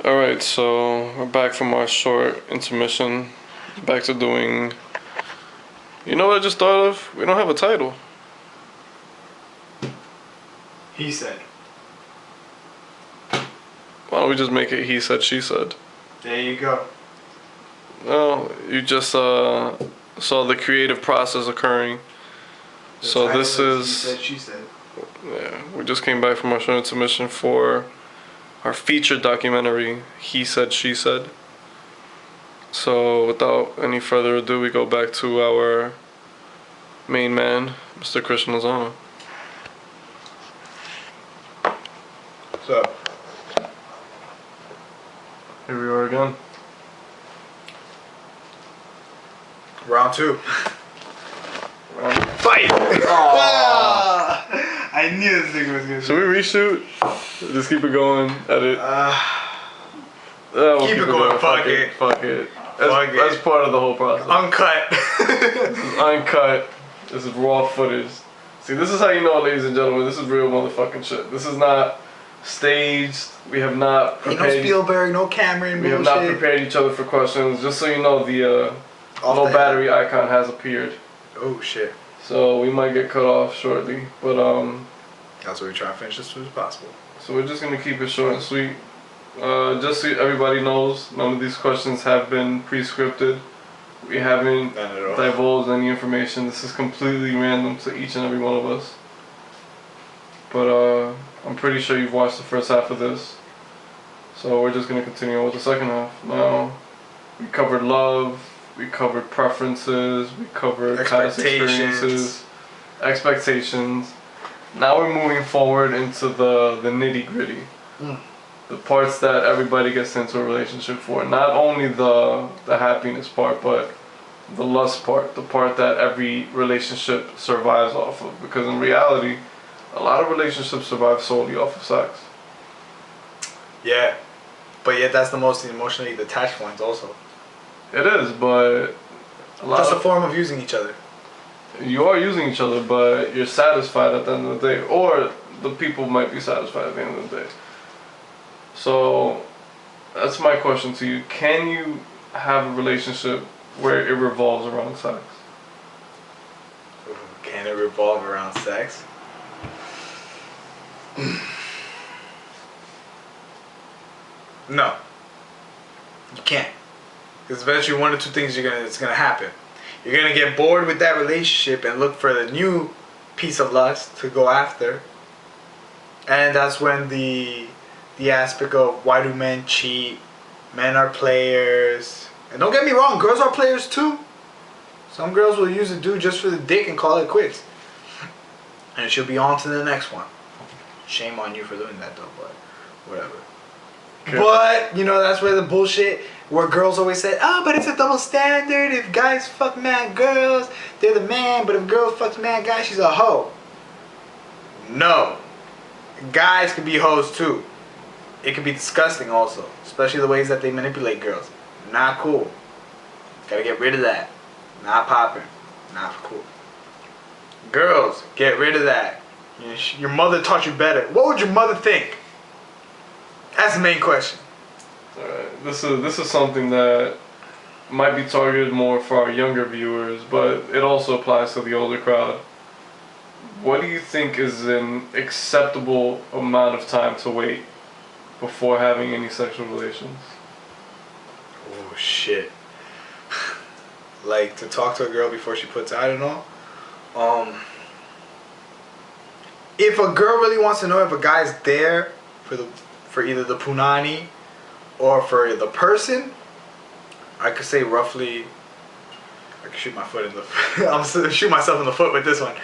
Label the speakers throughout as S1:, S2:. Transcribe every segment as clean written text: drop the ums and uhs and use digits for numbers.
S1: Alright, so we're back from our short intermission. Back to doing... You know what I just thought of? We don't have a title.
S2: He said.
S1: Why don't we just make it he said, she said?
S2: There you go.
S1: Well, you just saw the creative process occurring. So this is...
S2: He said, she said.
S1: Yeah, we just came back from our short intermission for our featured documentary, He Said, She Said. So without any further ado, we go back to our main man, Mr. Christian Lozano.
S2: What's up?
S1: Here we are again.
S2: Round 2.
S1: Fight!
S2: I knew this thing was gonna.
S1: Should we reshoot? Just keep it going. Edit. We'll
S2: keep it going. Fuck it.
S1: Fuck it. That's part of the whole process.
S2: Uncut.
S1: This is uncut. This is raw footage. See, this is how you know, ladies and gentlemen, this is real motherfucking shit. This is not staged. We have not prepared.
S2: Ain't no Spielberg, no Cameron.
S1: We have not prepared each other for questions. Just so you know, the low battery icon has appeared.
S2: Oh shit.
S1: So we might get cut off shortly, but
S2: that's what we try to finish as soon as possible.
S1: So we're just gonna keep it short and sweet. Just so everybody knows, none of these questions have been pre-scripted. We haven't divulged any information. This is completely random to each and every one of us. But I'm pretty sure you've watched the first half of this. So we're just gonna continue on with the second half. Now, we covered love, we covered preferences, we covered past experiences, expectations. Now we're moving forward into the nitty-gritty. The parts that everybody gets into a relationship for. Not only the happiness part, but the lust part. The part that every relationship survives off of. Because in reality, a lot of relationships survive solely off of sex.
S2: Yeah. But yet that's the most emotionally detached ones also.
S1: It is, but...
S2: Just a form of using each other.
S1: You are using each other, but you're satisfied at the end of the day. Or the people might be satisfied at the end of the day. So, that's my question to you. Can you have a relationship where it revolves around sex?
S2: Can it revolve around sex? No. You can't. Because eventually one or two things it's gonna happen. You're gonna get bored with that relationship and look for the new piece of lust to go after. And that's when the aspect of why do men cheat, men are players, and don't get me wrong, girls are players too. Some girls will use a dude just for the dick and call it quits, and she'll be on to the next one. Shame on you for doing that though, but whatever. Okay. But you know, that's where the bullshit where girls always say, oh, but it's a double standard. If guys fuck mad girls, they're the man, but if girls fuck mad guys, she's a hoe. No, guys can be hoes too. It can be disgusting also, especially the ways that they manipulate girls. Not cool. Gotta get rid of that. Not popping. Not cool. Girls, get rid of that. Your mother taught you better. What would your mother think? That's the main question.
S1: Alright, this is something that might be targeted more for our younger viewers, but it also applies to the older crowd. What do you think is an acceptable amount of time to wait before having any sexual relations?
S2: Oh shit. Like to talk to a girl before she puts I don't know. If a girl really wants to know if a guy's there for either the punani or for the person, I could say roughly, I could shoot my foot in the I'm gonna shoot myself in the foot with this one.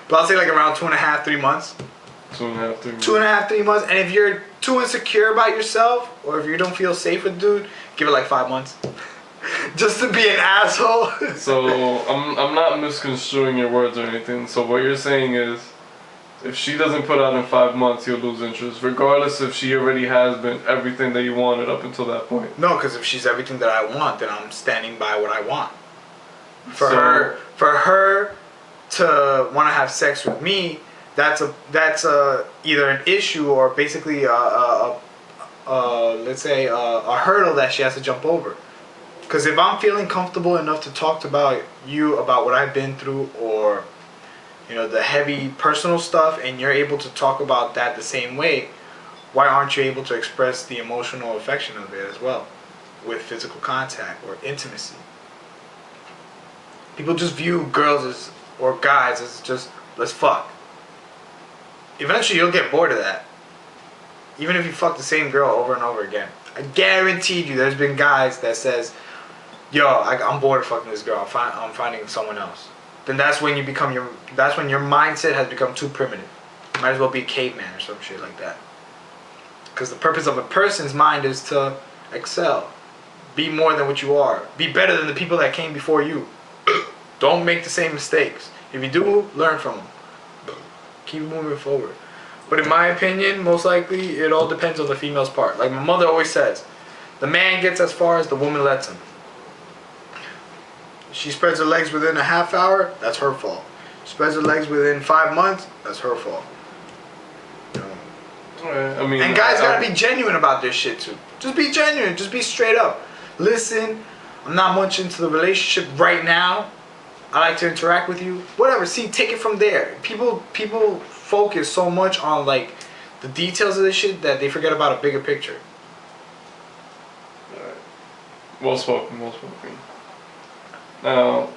S2: But I'll say like around 2.5, 3 months.
S1: 2.5, 3 months.
S2: 2.5, 3 months. And if you're too insecure about yourself, or if you don't feel safe with dude, give it like 5 months. Just to be an asshole.
S1: So I'm not misconstruing your words or anything. So what you're saying is, if she doesn't put out in 5 months, you'll lose interest, regardless if she already has been everything that you wanted up until that point.
S2: No, because if she's everything that I want, then I'm standing by what I want. For her to want to have sex with me, that's either an issue or basically let's a hurdle that she has to jump over. Because if I'm feeling comfortable enough to talk about what I've been through, or the heavy personal stuff, and you're able to talk about that the same way, why aren't you able to express the emotional affection of it as well, with physical contact or intimacy? People just view girls or guys as just, let's fuck. Eventually you'll get bored of that. Even if you fuck the same girl over and over again. I guarantee you there's been guys that says, yo, I'm bored of fucking this girl, I'm finding someone else. Then that's when your mindset has become too primitive. You might as well be a caveman or some shit like that. Because the purpose of a person's mind is to excel. Be more than what you are. Be better than the people that came before you. Don't make the same mistakes. If you do, learn from them. Keep moving forward. But in my opinion, most likely, it all depends on the female's part. Like my mother always says, the man gets as far as the woman lets him. She spreads her legs within a half hour, that's her fault. She spreads her legs within 5 months, that's her fault.
S1: I mean,
S2: and guys gotta be genuine about this shit too. Just be genuine. Just be straight up. Listen, I'm not much into the relationship right now. I like to interact with you. Whatever. See, take it from there. People focus so much on like the details of this shit that they forget about a bigger picture.
S1: Alright. Well spoken. Well spoken. Now,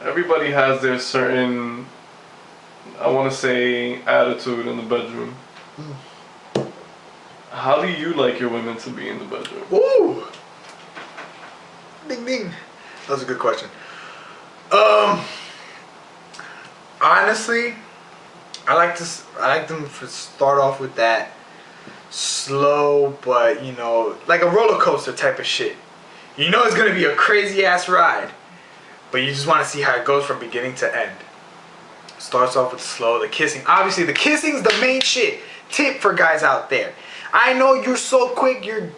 S1: everybody has their certain, I want to say, attitude in the bedroom. How do you like your women to be in the bedroom?
S2: Ooh! Ding ding. That was a good question. Honestly, I like them to start off with that slow, but like a roller coaster type of shit. You know it's gonna be a crazy ass ride, but you just want to see how it goes from beginning to end. Starts off with slow, the kissing. Obviously, the kissing's the main shit. Tip for guys out there. I know you're so quick, your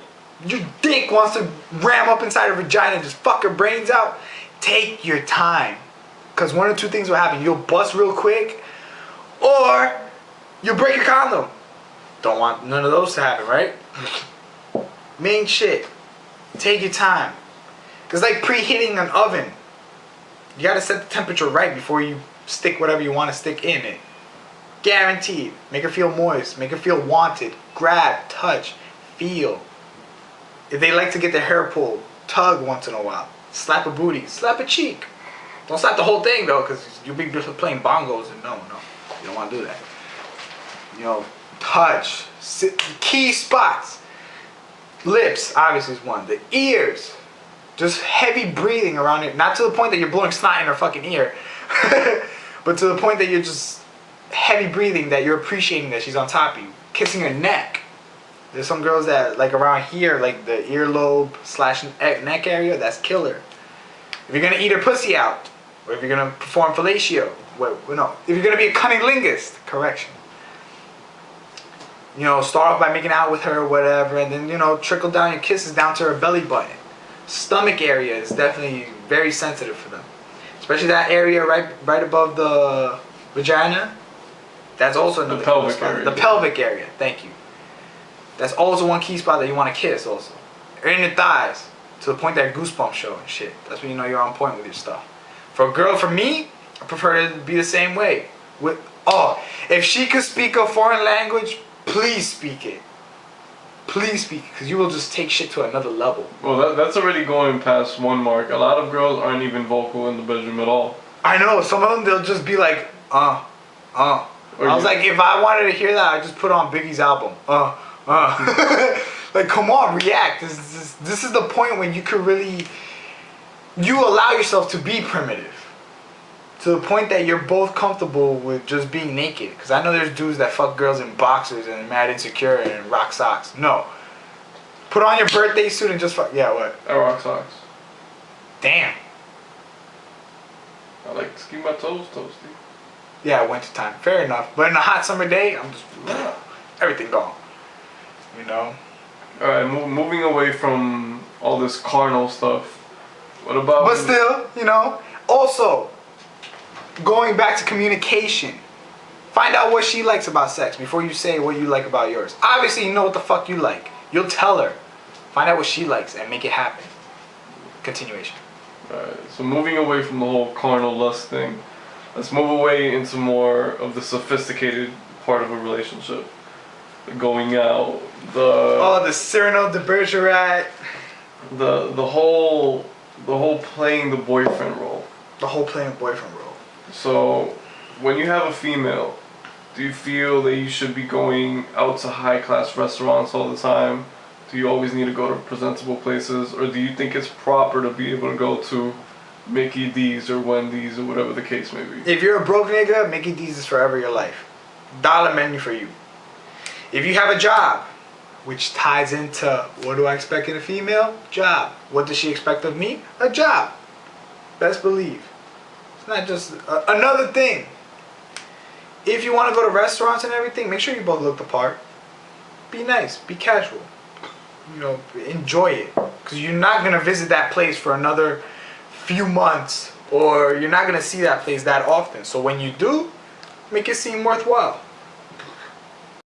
S2: dick wants to ram up inside her vagina and just fuck her brains out. Take your time. Because one or two things will happen. You'll bust real quick, or you'll break your condom. Don't want none of those to happen, right? Main shit. Take your time. It's like preheating an oven. You gotta set the temperature right before you stick whatever you want to stick in it. Guaranteed. Make her feel moist. Make her feel wanted. Grab, touch, feel. If they like to get their hair pulled, tug once in a while. Slap a booty. Slap a cheek. Don't slap the whole thing though, because you'll be just playing bongos and no. You don't want to do that. Touch. Key spots. Lips, obviously, is one. The ears. Just heavy breathing around it. Not to the point that you're blowing snot in her fucking ear. But to the point that you're just heavy breathing, that you're appreciating that she's on top of you. Kissing her neck. There's some girls that, like around here, like the earlobe / neck area, that's killer. If you're going to eat her pussy out, or if you're going to perform fellatio, if you're going to be a cunnilingus, correction. Start off by making out with her or whatever, and then, trickle down your kisses down to her belly button. Stomach area is definitely very sensitive for them. Especially that area right above the vagina. That's also another
S1: pelvic area.
S2: The pelvic area, thank you. That's also one key spot that you want to kiss also. Or in your thighs, to the point that goosebumps show and shit. That's when you know you're on point with your stuff. For a girl, for me, I prefer it to be the same way. If she could speak a foreign language, please speak it. Please speak it, because you will just take shit to another level.
S1: Well, that's already going past one mark. A lot of girls aren't even vocal in the bedroom at all.
S2: I know. Some of them, they'll just be like, I was like, if I wanted to hear that, I'd just put on Biggie's album. Like, come on, react. This is the point when you could really, you allow yourself to be primitive. To the point that you're both comfortable with just being naked. Because I know there's dudes that fuck girls in boxers and mad insecure and rock socks. No. Put on your birthday suit and just fuck. Yeah, what?
S1: I rock socks.
S2: Damn.
S1: I like to keep my toes toasty.
S2: Yeah, winter time. Fair enough. But in a hot summer day, I'm just everything gone.
S1: Alright, moving away from all this carnal stuff. What about?
S2: But still, also, going back to communication. Find out what she likes about sex before you say what you like about yours. Obviously, you know what the fuck you like. You'll tell her. Find out what she likes and make it happen. Continuation.
S1: Alright, so moving away from the whole carnal lust thing, let's move away into more of the sophisticated part of a relationship. The going out,
S2: the Cyrano de Bergerac.
S1: The whole playing the boyfriend role.
S2: The whole playing boyfriend role.
S1: So, when you have a female, do you feel that you should be going out to high-class restaurants all the time? Do you always need to go to presentable places? Or do you think it's proper to be able to go to Mickey D's or Wendy's or whatever the case may be?
S2: If you're a broke nigga, Mickey D's is forever your life. Dollar menu for you. If you have a job, which ties into what do I expect in a female? Job. What does she expect of me? A job. Best believe. It's not just another thing. If you want to go to restaurants and everything, make sure you both look the part. Be nice. Be casual. You know, enjoy it. Because you're not going to visit that place for another few months. Or you're not going to see that place that often. So when you do, make it seem worthwhile.